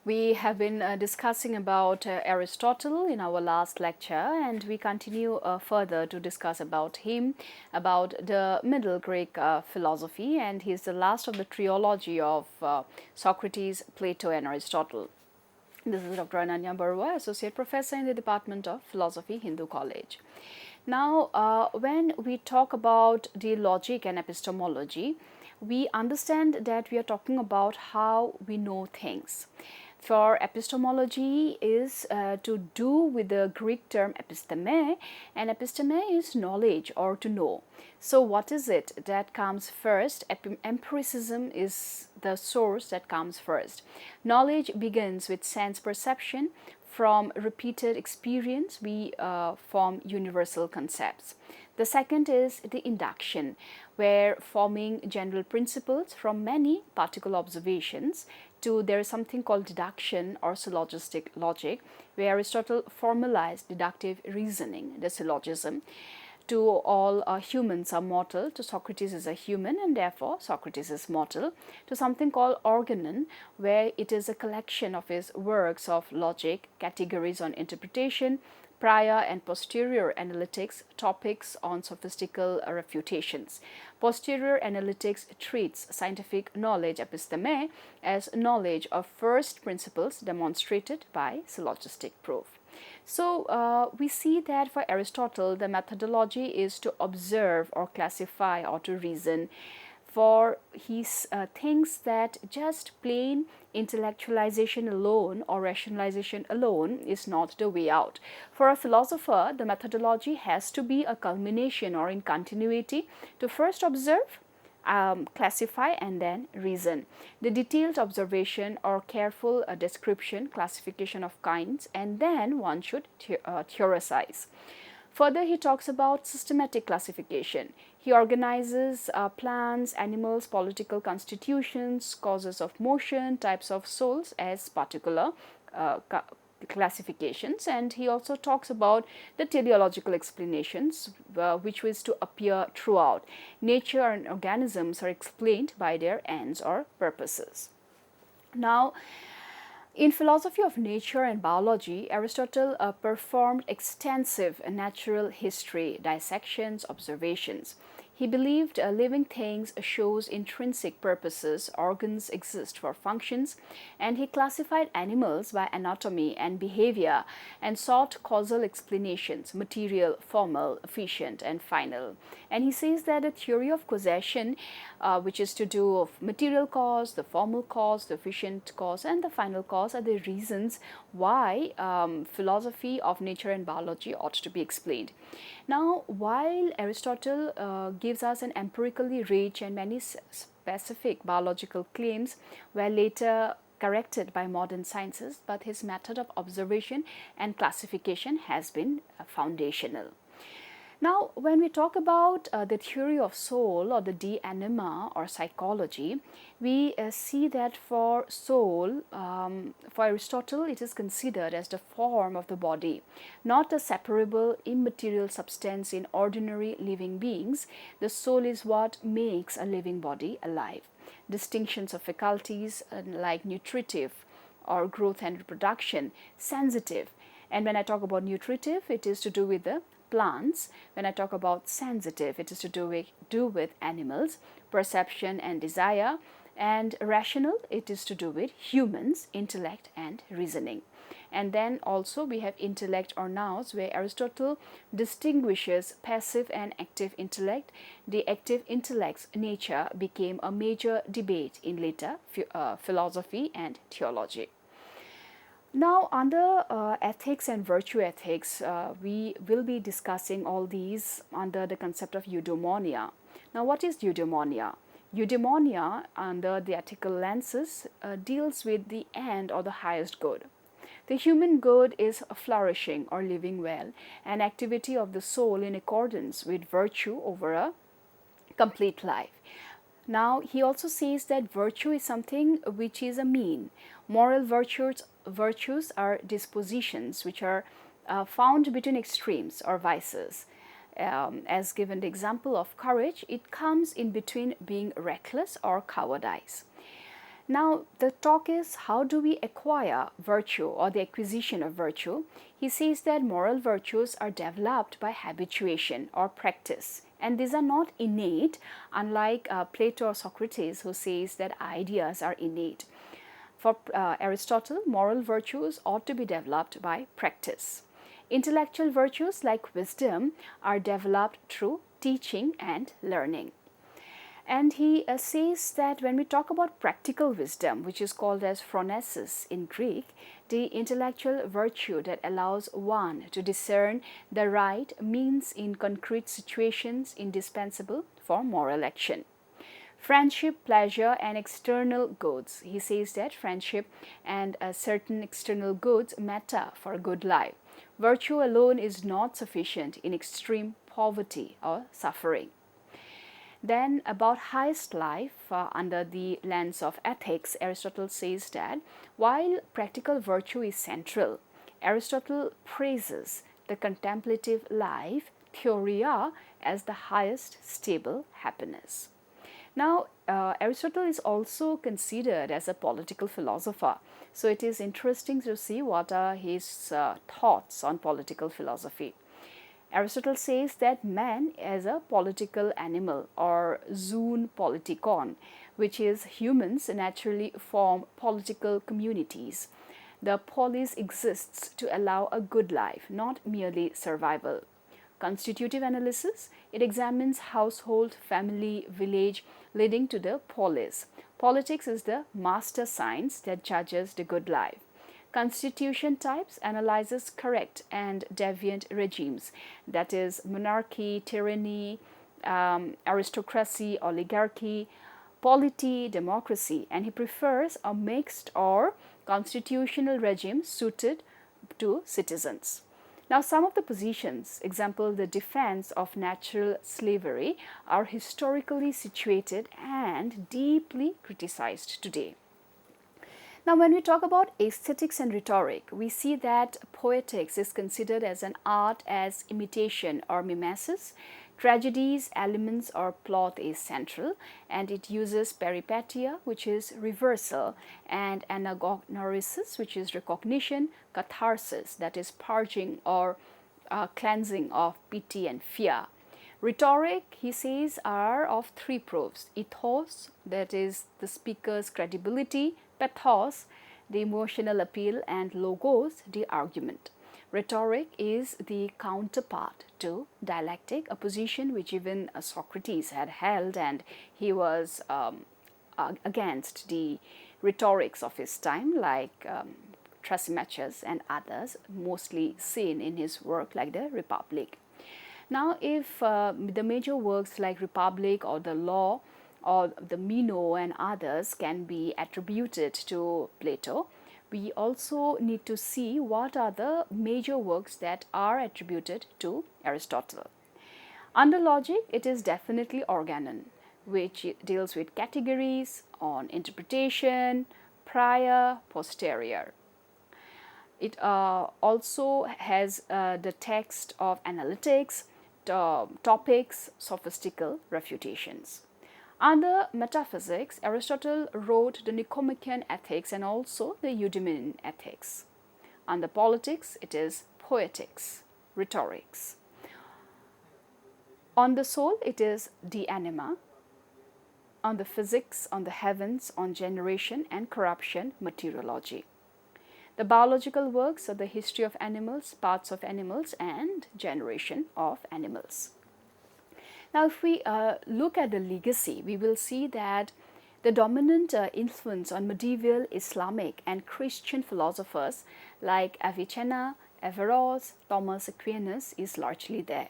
We have been discussing about Aristotle in our last lecture, and we continue further to discuss about him, about the Middle Greek philosophy, and he is the last of the trilogy of Socrates, Plato, and Aristotle. This is Dr. Ananya Barua, Associate Professor in the Department of Philosophy, Hindu College. Now, when we talk about the logic and epistemology, we understand that we are talking about how we know things. For epistemology is to do with the Greek term episteme, and episteme is knowledge or to know. So what is it that comes first? Empiricism is the source that comes first. Knowledge begins with sense perception. From repeated experience, we form universal concepts. The second is the induction, where forming general principles from many particular observations to there is something called deduction or syllogistic logic, where Aristotle formalized deductive reasoning, the syllogism. To all humans are mortal, to Socrates is a human and therefore Socrates is mortal, to something called organon, where it is a collection of his works of logic, categories on interpretation, prior and posterior analytics, topics on sophistical refutations. Posterior analytics treats scientific knowledge episteme as knowledge of first principles demonstrated by syllogistic proof. So we see that for Aristotle, the methodology is to observe or classify or to reason. For he thinks that just plain intellectualization alone or rationalization alone is not the way out. For a philosopher, the methodology has to be a culmination or in continuity to first observe, classify and then reason. The detailed observation or careful description, classification of kinds, and then one should theorize. Further, he talks about systematic classification. He organizes plants, animals, political constitutions, causes of motion, types of souls as particular classifications, and he also talks about the teleological explanations which was to appear throughout. Nature and organisms are explained by their ends or purposes. Now, in philosophy of nature and biology, Aristotle performed extensive natural history, dissections, observations. He believed living things shows intrinsic purposes, organs exist for functions, and he classified animals by anatomy and behavior and sought causal explanations, material, formal, efficient, and final. And he says that the theory of causation, which is to do of material cause, the formal cause, the efficient cause, and the final cause are the reasons why philosophy of nature and biology ought to be explained. Now, while Aristotle gives us an empirically rich and many specific biological claims were later corrected by modern sciences, but his method of observation and classification has been foundational. Now, when we talk about the theory of soul or the de anima or psychology, we see that for soul, for Aristotle, it is considered as the form of the body, not a separable immaterial substance in ordinary living beings. The soul is what makes a living body alive. Distinctions of faculties like nutritive or growth and reproduction, sensitive. And when I talk about nutritive, it is to do with the plants. When I talk about sensitive, it is to do with animals, perception and desire, and rational, it is to do with humans, intellect and reasoning. And then also we have intellect or nous, where Aristotle distinguishes passive and active intellect. The active intellect's nature became a major debate in later philosophy and theology. Now, under ethics and virtue ethics, we will be discussing all these under the concept of eudaimonia. Now, what is eudaimonia? Eudaimonia, under the ethical lenses, deals with the end or the highest good. The human good is flourishing or living well, an activity of the soul in accordance with virtue over a complete life. Now, he also says that virtue is something which is a mean. Moral virtues are dispositions which are found between extremes or vices. As given the example of courage, it comes in between being reckless or cowardice. Now, the talk is how do we acquire virtue or the acquisition of virtue? He says that moral virtues are developed by habituation or practice, and these are not innate, unlike Plato or Socrates, who says that ideas are innate. For Aristotle, moral virtues ought to be developed by practice. Intellectual virtues like wisdom are developed through teaching and learning. And he says that when we talk about practical wisdom, which is called as phronesis in Greek, the intellectual virtue that allows one to discern the right means in concrete situations indispensable for moral action. Friendship, pleasure, and external goods. He says that friendship and certain external goods matter for a good life. Virtue alone is not sufficient in extreme poverty or suffering. Then, about highest life under the lens of ethics, Aristotle says that while practical virtue is central, Aristotle praises the contemplative life, theoria, as the highest stable happiness. Now, Aristotle is also considered as a political philosopher. So, it is interesting to see what are his thoughts on political philosophy. Aristotle says that man is a political animal or zoon politikon, which is humans naturally form political communities. The polis exists to allow a good life, not merely survival. Constitutive analysis, it examines household, family, village, leading to the polis. Politics is the master science that judges the good life. Constitution types analyzes correct and deviant regimes, that is, monarchy, tyranny, aristocracy, oligarchy, polity, democracy, and he prefers a mixed or constitutional regime suited to citizens. Now, some of the positions, example the defense of natural slavery, are historically situated and deeply criticized today. Now, when we talk about aesthetics and rhetoric, we see that poetics is considered as an art as imitation or mimesis. Tragedy's elements or plot is central, and it uses peripeteia, which is reversal, and anagnorisis, which is recognition, catharsis, that is purging or cleansing of pity and fear. Rhetoric, he says, are of three proofs: ethos, that is the speaker's credibility; pathos, the emotional appeal; and logos, the argument. Rhetoric is the counterpart to dialectic, a position which even Socrates had held, and he was against the rhetorics of his time, like Thrasymachus and others, mostly seen in his work like the Republic. Now, if the major works like Republic or the Law or the Meno and others can be attributed to Plato, we also need to see what are the major works that are attributed to Aristotle. Under logic, it is definitely Organon, which deals with categories on interpretation, prior, posterior. It also has the text of analytics, topics, sophistical refutations. Under metaphysics, Aristotle wrote the Nicomachean Ethics and also the Eudemian Ethics. Under politics, it is poetics, rhetorics. On the soul, it is De Anima. On the physics, on the heavens, on generation and corruption, Materiology. The biological works are the history of animals, parts of animals, and generation of animals. Now, if we look at the legacy, we will see that the dominant influence on medieval Islamic and Christian philosophers like Avicenna, Averroes, Thomas Aquinas is largely there.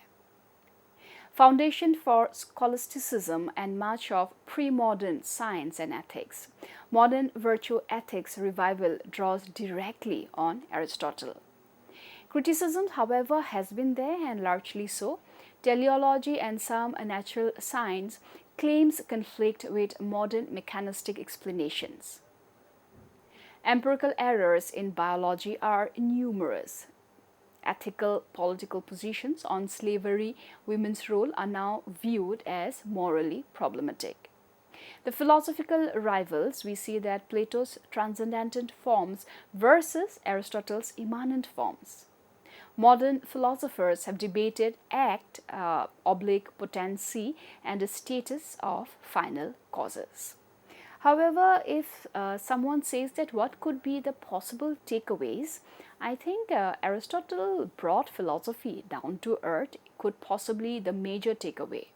Foundation for scholasticism and much of pre-modern science and ethics. Modern virtue ethics revival draws directly on Aristotle. Criticism, however, has been there and largely so. Teleology and some natural science claims conflict with modern mechanistic explanations. Empirical errors in biology are numerous. Ethical political positions on slavery, women's role are now viewed as morally problematic. The philosophical rivals, we see that Plato's transcendent forms versus Aristotle's immanent forms. Modern philosophers have debated act, potency, and the status of final causes. However, if someone says that what could be the possible takeaways, I think Aristotle brought philosophy down to earth could possibly the major takeaway.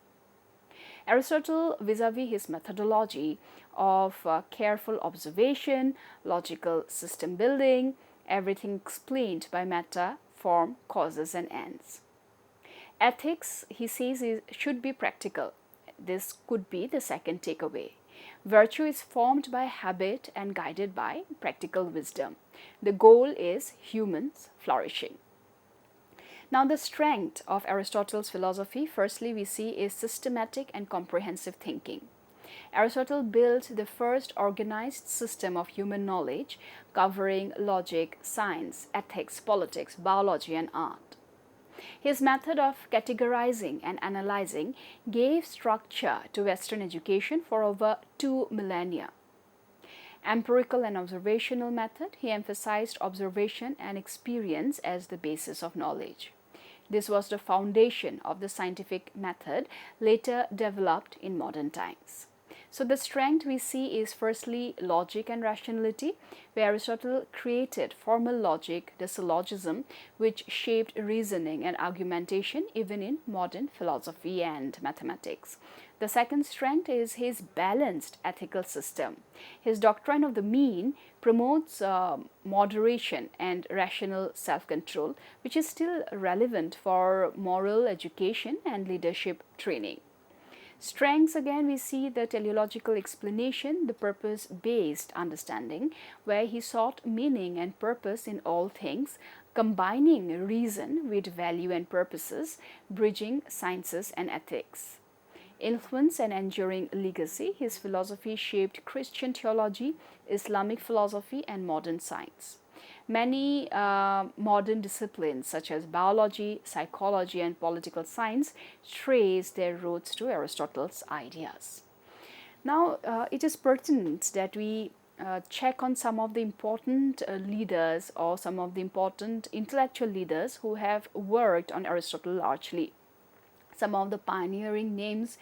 Aristotle, vis-a-vis his methodology of careful observation, logical system building, everything explained by matter, form, causes and ends. Ethics, he says, should be practical. This could be the second takeaway. Virtue is formed by habit and guided by practical wisdom. The goal is humans flourishing. Now, the strength of Aristotle's philosophy, firstly, we see is systematic and comprehensive thinking. Aristotle built the first organized system of human knowledge covering logic, science, ethics, politics, biology, and art. His method of categorizing and analyzing gave structure to Western education for over 2 millennia. Empirical and observational method, he emphasized observation and experience as the basis of knowledge. This was the foundation of the scientific method later developed in modern times. So the strength we see is firstly logic and rationality, where Aristotle created formal logic, the syllogism, which shaped reasoning and argumentation even in modern philosophy and mathematics. The second strength is his balanced ethical system. His doctrine of the mean promotes moderation and rational self-control, which is still relevant for moral education and leadership training. Strengths, again, we see the teleological explanation, the purpose-based understanding, where he sought meaning and purpose in all things, combining reason with value and purposes, bridging sciences and ethics. Influence and enduring legacy, his philosophy shaped Christian theology, Islamic philosophy, and modern science. Many modern disciplines such as biology, psychology, and political science trace their roots to Aristotle's ideas. Now, it is pertinent that we check on some of the important leaders or some of the important intellectual leaders who have worked on Aristotle largely. Some of the pioneering names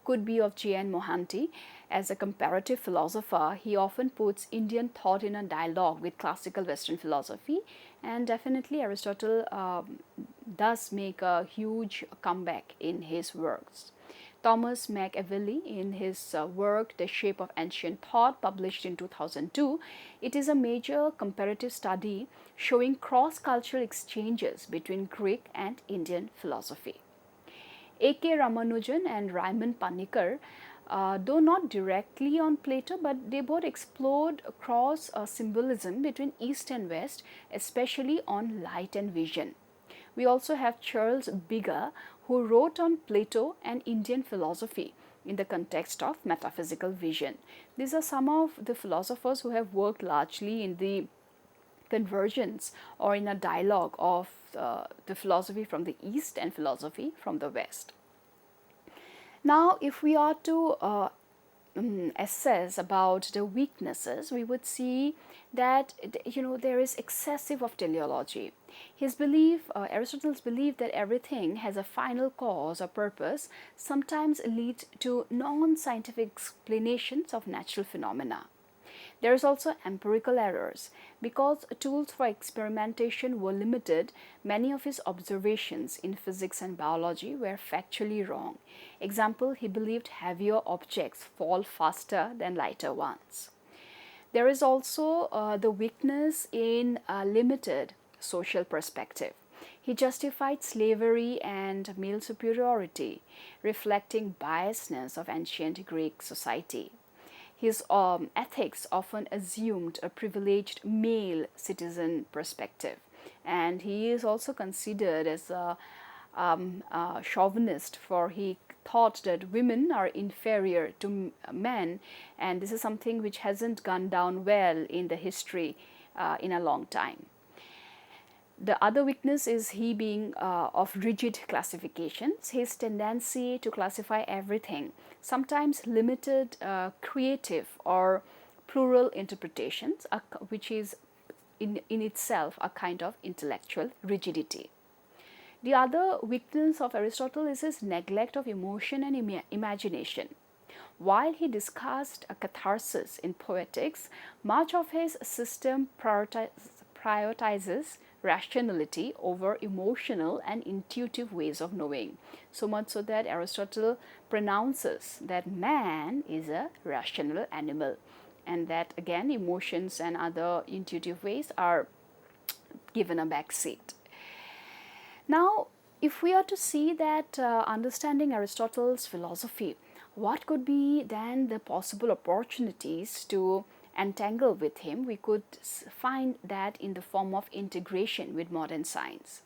could be of J.N. Mohanty. As a comparative philosopher, he often puts Indian thought in a dialogue with classical Western philosophy, and definitely Aristotle does make a huge comeback in his works. Thomas McEvilley, in his work The Shape of Ancient Thought, published in 2002, it is a major comparative study showing cross-cultural exchanges between Greek and Indian philosophy. A.K. Ramanujan and Raymond Panikkar, though not directly on Plato, but they both explored cross symbolism between East and West, especially on light and vision. We also have Charles Bigger, who wrote on Plato and Indian philosophy in the context of metaphysical vision. These are some of the philosophers who have worked largely in the convergence or in a dialogue of the philosophy from the East and philosophy from the West. Now, if we are to assess about the weaknesses, we would see that there is excessive of teleology. His belief, Aristotle's belief that everything has a final cause or purpose, sometimes leads to non-scientific explanations of natural phenomena. There is also empirical errors. Because tools for experimentation were limited, many of his observations in physics and biology were factually wrong. Example, he believed heavier objects fall faster than lighter ones. There is also the weakness in a limited social perspective. He justified slavery and male superiority, reflecting biasness of ancient Greek society. His ethics often assumed a privileged male citizen perspective, and he is also considered as a chauvinist, for he thought that women are inferior to men, and this is something which hasn't gone down well in the history in a long time. The other weakness is he being of rigid classifications, his tendency to classify everything, sometimes limited creative or plural interpretations, which is in itself a kind of intellectual rigidity. The other weakness of Aristotle is his neglect of emotion and imagination. While he discussed a catharsis in poetics, much of his system prioritizes rationality over emotional and intuitive ways of knowing. So much so that Aristotle pronounces that man is a rational animal, and that again emotions and other intuitive ways are given a back seat. Now, if we are to see that understanding Aristotle's philosophy, what could be then the possible opportunities to entangle with him? We could find that in the form of integration with modern science.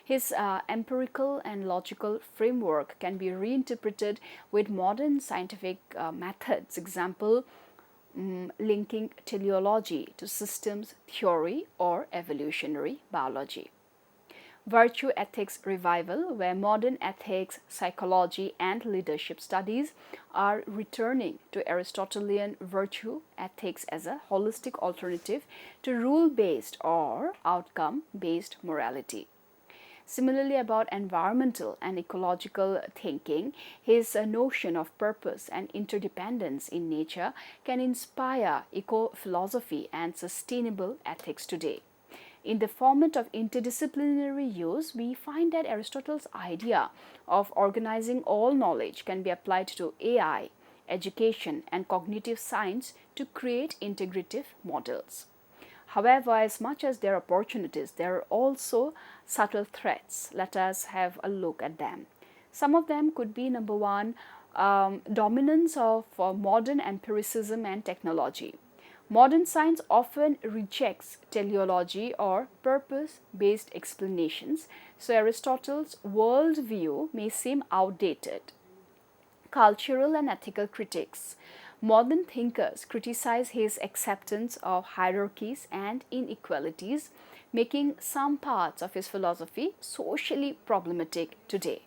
His empirical and logical framework can be reinterpreted with modern scientific methods. Example, linking teleology to systems theory or evolutionary biology. Virtue ethics revival, where modern ethics, psychology, and leadership studies are returning to Aristotelian virtue ethics as a holistic alternative to rule-based or outcome-based morality. Similarly, about environmental and ecological thinking, his notion of purpose and interdependence in nature can inspire eco-philosophy and sustainable ethics today. In the format of interdisciplinary use, we find that Aristotle's idea of organizing all knowledge can be applied to AI, education, and cognitive science to create integrative models. However, as much as there are opportunities, there are also subtle threats. Let us have a look at them. Some of them could be number one, dominance of modern empiricism and technology. Modern science often rejects teleology or purpose-based explanations, so Aristotle's worldview may seem outdated. Cultural and ethical critics. Modern thinkers criticize his acceptance of hierarchies and inequalities, making some parts of his philosophy socially problematic today.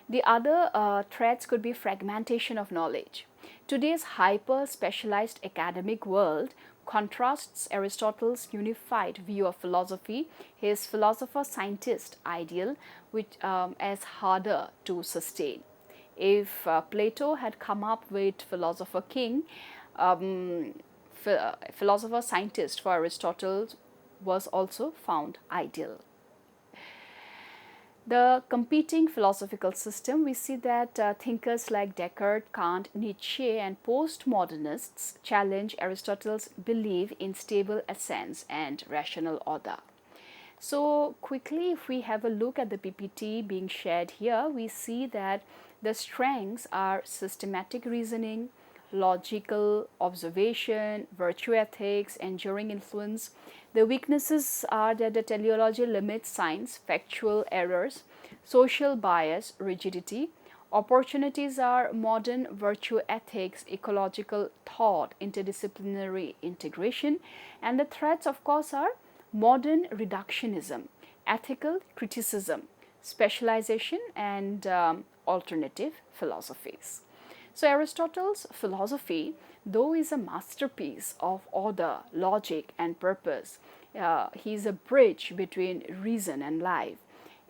The other threats could be fragmentation of knowledge. Today's hyper-specialized academic world contrasts Aristotle's unified view of philosophy, his philosopher-scientist ideal, which as harder to sustain. If Plato had come up with philosopher king, philosopher scientist for Aristotle was also found ideal. The competing philosophical system, we see that thinkers like Descartes, Kant, Nietzsche, and postmodernists challenge Aristotle's belief in stable essence and rational order. So quickly, if we have a look at the PPT being shared here, we see that the strengths are systematic reasoning, logical observation, virtue ethics, enduring influence. The weaknesses are that the teleology limits science, factual errors, social bias, rigidity. Opportunities are modern virtue ethics, ecological thought, interdisciplinary integration, and the threats, of course, are modern reductionism, ethical criticism, specialization, and alternative philosophies. So Aristotle's philosophy, though is a masterpiece of order, logic, and purpose, he is a bridge between reason and life.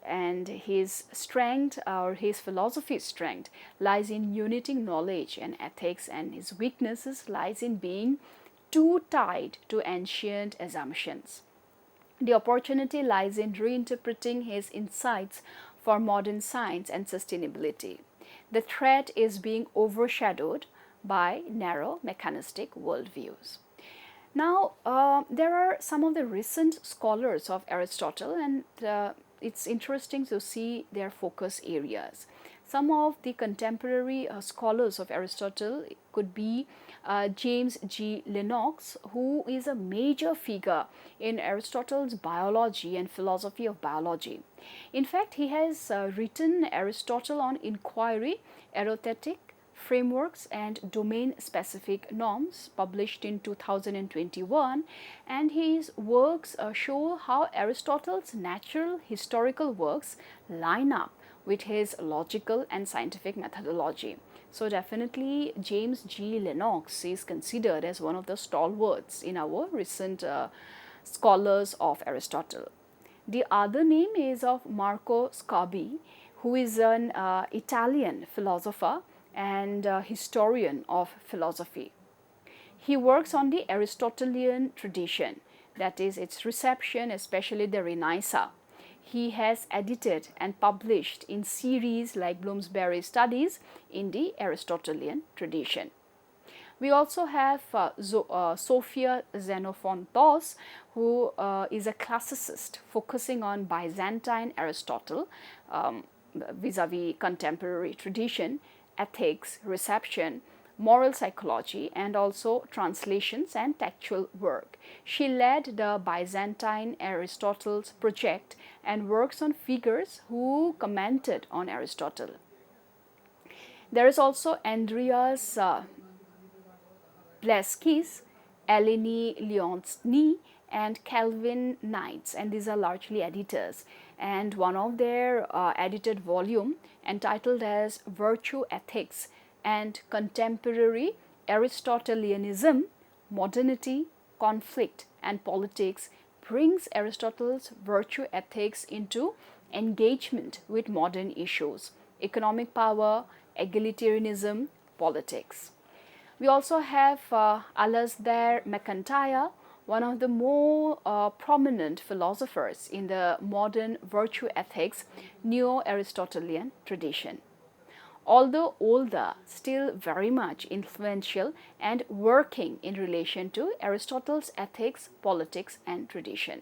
And his strength, or his philosophy's strength, lies in uniting knowledge and ethics, and his weaknesses lies in being too tied to ancient assumptions. The opportunity lies in reinterpreting his insights for modern science and sustainability. The threat is being overshadowed by narrow mechanistic worldviews. Now, there are some of the recent scholars of Aristotle, and it's interesting to see their focus areas. Some of the contemporary scholars of Aristotle could be James G. Lennox, who is a major figure in Aristotle's biology and philosophy of biology. In fact, he has written Aristotle on inquiry, erothetic, Frameworks and Domain-Specific Norms, published in 2021, and his works show how Aristotle's natural historical works line up with his logical and scientific methodology. So definitely James G. Lennox is considered as one of the stalwarts in our recent scholars of Aristotle. The other name is of Marco Scabi, who is an Italian philosopher and historian of philosophy. He works on the Aristotelian tradition, that is, its reception, especially the Renaissance. He has edited and published in series like Bloomsbury Studies in the Aristotelian tradition. We also have Sophia Xenophontos, who is a classicist focusing on Byzantine Aristotle vis-a-vis contemporary tradition, ethics, reception, moral psychology, and also translations and textual work. She led the Byzantine Aristotle's project and works on figures who commented on Aristotle. There is also Andreas Pleskis, Eleni Leontsny, and Calvin Knights, and these are largely editors. And one of their edited volume entitled as Virtue Ethics and Contemporary Aristotelianism, Modernity, Conflict and Politics brings Aristotle's virtue ethics into engagement with modern issues, economic power, egalitarianism, politics. We also have Alasdair MacIntyre, one of the more prominent philosophers in the modern virtue ethics neo-Aristotelian tradition. Although older, still very much influential and working in relation to Aristotle's ethics, politics and tradition.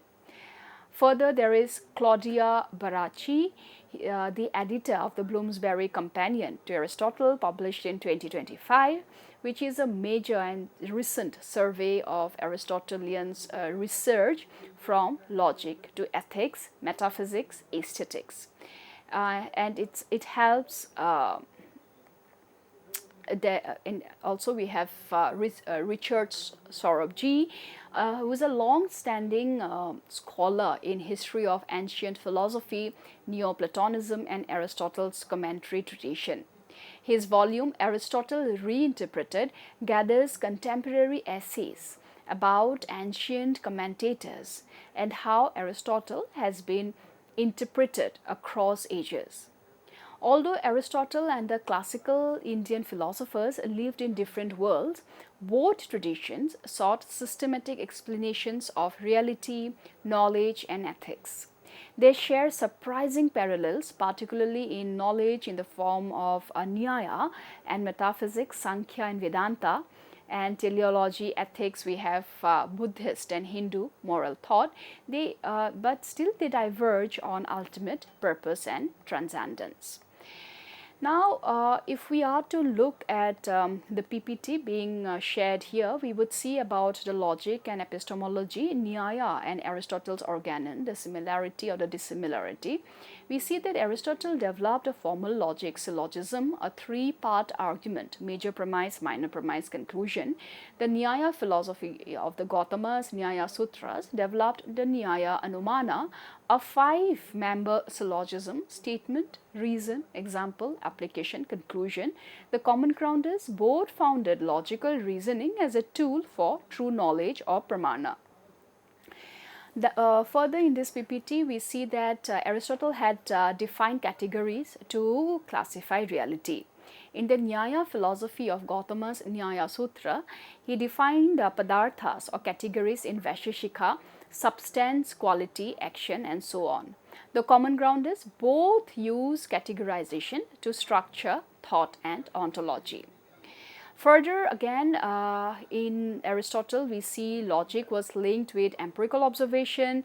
Further, there is Claudia Baracci, the editor of the Bloomsbury Companion to Aristotle, published in 2025, which is a major and recent survey of Aristotelian's research from logic to ethics, metaphysics, aesthetics. And it helps also we have Richard Sorabji, who is a long-standing scholar in history of ancient philosophy, Neoplatonism and Aristotle's commentary tradition. His volume, Aristotle Reinterpreted, gathers contemporary essays about ancient commentators and how Aristotle has been interpreted across ages. Although Aristotle and the classical Indian philosophers lived in different worlds, both traditions sought systematic explanations of reality, knowledge, and ethics. They share surprising parallels, particularly in knowledge in the form of Nyaya, and metaphysics, Sankhya and Vedanta, and teleology, ethics, we have Buddhist and Hindu moral thought. But still they diverge on ultimate purpose and transcendence. Now, if we are to look at the PPT being shared here, we would see about the logic and epistemology, Nyaya and Aristotle's organon, the similarity or the dissimilarity. We see that Aristotle developed a formal logic syllogism, a three-part argument, major premise, minor premise, conclusion. The Nyaya philosophy of the Gautama's Nyaya Sutras developed the Nyaya Anumana, a five-member syllogism, statement, reason, example, application, conclusion. The common ground is both founded logical reasoning as a tool for true knowledge or pramana. Further in this PPT, we see that Aristotle had defined categories to classify reality. In the Nyaya philosophy of Gautama's Nyaya Sutra, he defined padarthas or categories in Vaisheshika, substance, quality, action, and so on. The common ground is both use categorization to structure thought and ontology. Further, again, in Aristotle, we see logic was linked with empirical observation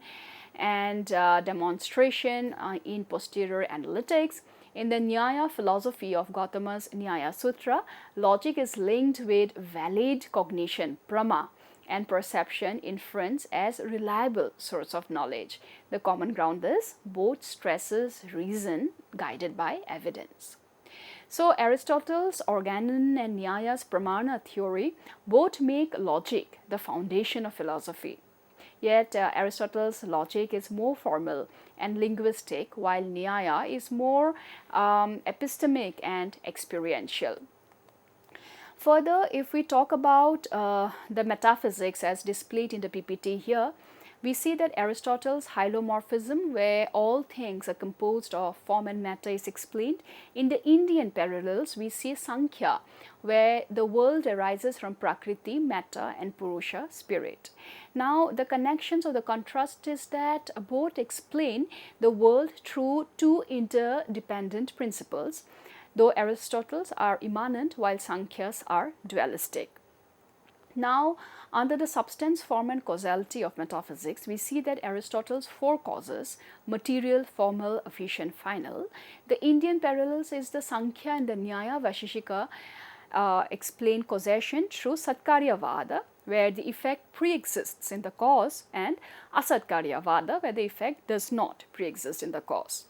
and demonstration in posterior analytics. In the Nyaya philosophy of Gautama's Nyaya Sutra, logic is linked with valid cognition, prama, and perception, inference as reliable source of knowledge. The common ground is both stresses reason guided by evidence. So Aristotle's organon and Nyaya's pramana theory both make logic the foundation of philosophy. Yet Aristotle's logic is more formal and linguistic, while Nyaya is more epistemic and experiential. Further, if we talk about the metaphysics as displayed in the PPT here, we see that Aristotle's hylomorphism, where all things are composed of form and matter, is explained. In the Indian parallels, we see Sankhya, where the world arises from Prakriti, matter, and Purusha, spirit. Now, the connections or the contrast is that both explain the world through two interdependent principles, though Aristotle's are immanent while Sankhya's are dualistic. Now, under the substance, form and causality of metaphysics, we see that Aristotle's four causes, material, formal, efficient, final. The Indian parallels is the Sankhya and the Nyaya Vaisheshika explain causation through Satkaryavada, where the effect pre-exists in the cause, and Asatkaryavada, where the effect does not pre-exist in the cause.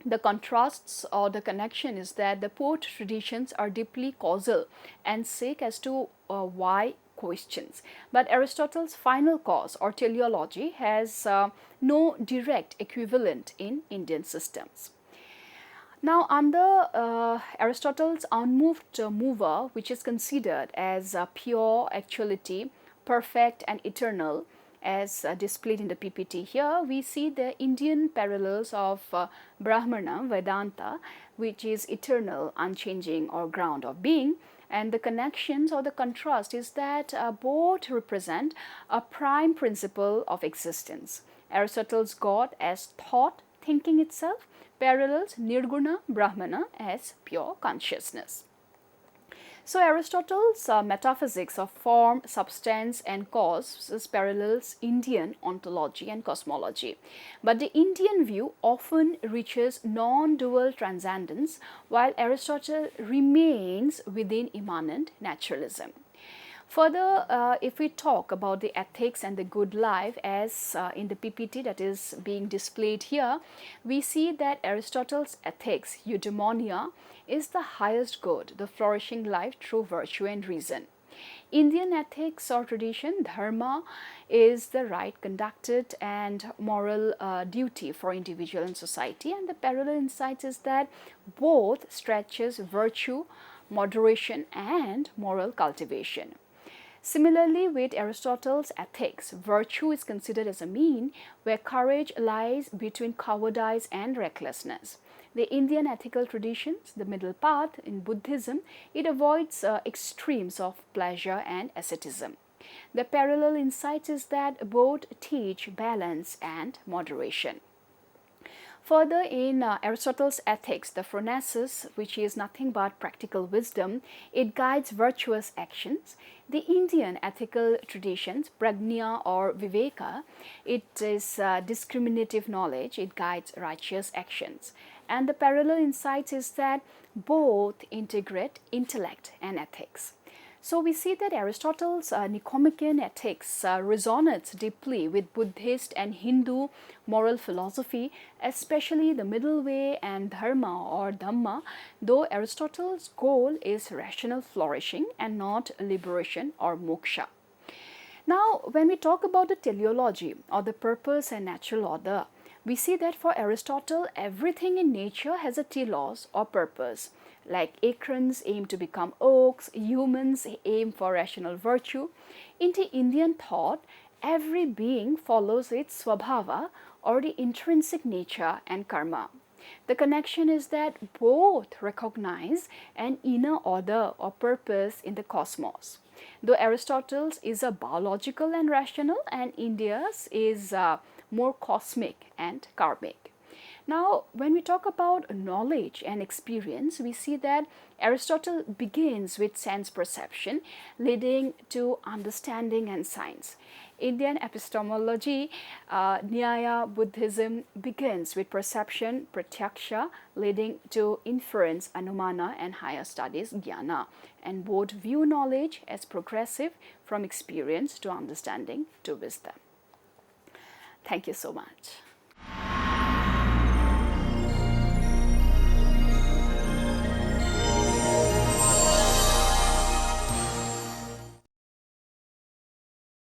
The contrasts or the connection is that the both traditions are deeply causal and seek as to why questions. But Aristotle's final cause or teleology has no direct equivalent in Indian systems. Now, under Aristotle's unmoved mover, which is considered as pure actuality, perfect and eternal, as displayed in the PPT here, we see the Indian parallels of Brahmana, Vedanta, which is eternal, unchanging or ground of being. And the connections or the contrast is that both represent a prime principle of existence. Aristotle's God as thought, thinking itself, parallels Nirguna Brahmana as pure consciousness. So Aristotle's metaphysics of form, substance and cause parallels Indian ontology and cosmology. But the Indian view often reaches non-dual transcendence, while Aristotle remains within immanent naturalism. Further, if we talk about the ethics and the good life as in the PPT that is being displayed here, we see that Aristotle's ethics, eudaimonia, is the highest good, the flourishing life through virtue and reason. Indian ethics or tradition, dharma, is the right conducted and moral duty for individual and society, and the parallel insight is that both stretches virtue, moderation and moral cultivation. Similarly, with Aristotle's ethics, virtue is considered as a mean where courage lies between cowardice and recklessness. The Indian ethical traditions, the middle path in Buddhism, it avoids extremes of pleasure and asceticism. The parallel insight is that both teach balance and moderation. Further, in Aristotle's ethics, the phronesis, which is nothing but practical wisdom, it guides virtuous actions. The Indian ethical traditions, prajna or viveka, it is discriminative knowledge, it guides righteous actions. And the parallel insight is that both integrate intellect and ethics. So we see that Aristotle's Nicomachean ethics resonates deeply with Buddhist and Hindu moral philosophy, especially the middle way and dharma or dhamma, though Aristotle's goal is rational flourishing and not liberation or moksha. Now, when we talk about the teleology or the purpose and natural order, we see that for Aristotle, everything in nature has a telos or purpose. Like acorns aim to become oaks, humans aim for rational virtue. In the Indian thought, every being follows its swabhava or the intrinsic nature and karma. The connection is that both recognize an inner order or purpose in the cosmos. Though Aristotle's is a biological and rational, and India's is more cosmic and karmic. Now, when we talk about knowledge and experience, we see that Aristotle begins with sense perception, leading to understanding and science. Indian epistemology, Nyaya Buddhism begins with perception, pratyaksha, leading to inference, anumana, and higher studies, jnana. And both view knowledge as progressive from experience to understanding to wisdom. Thank you so much.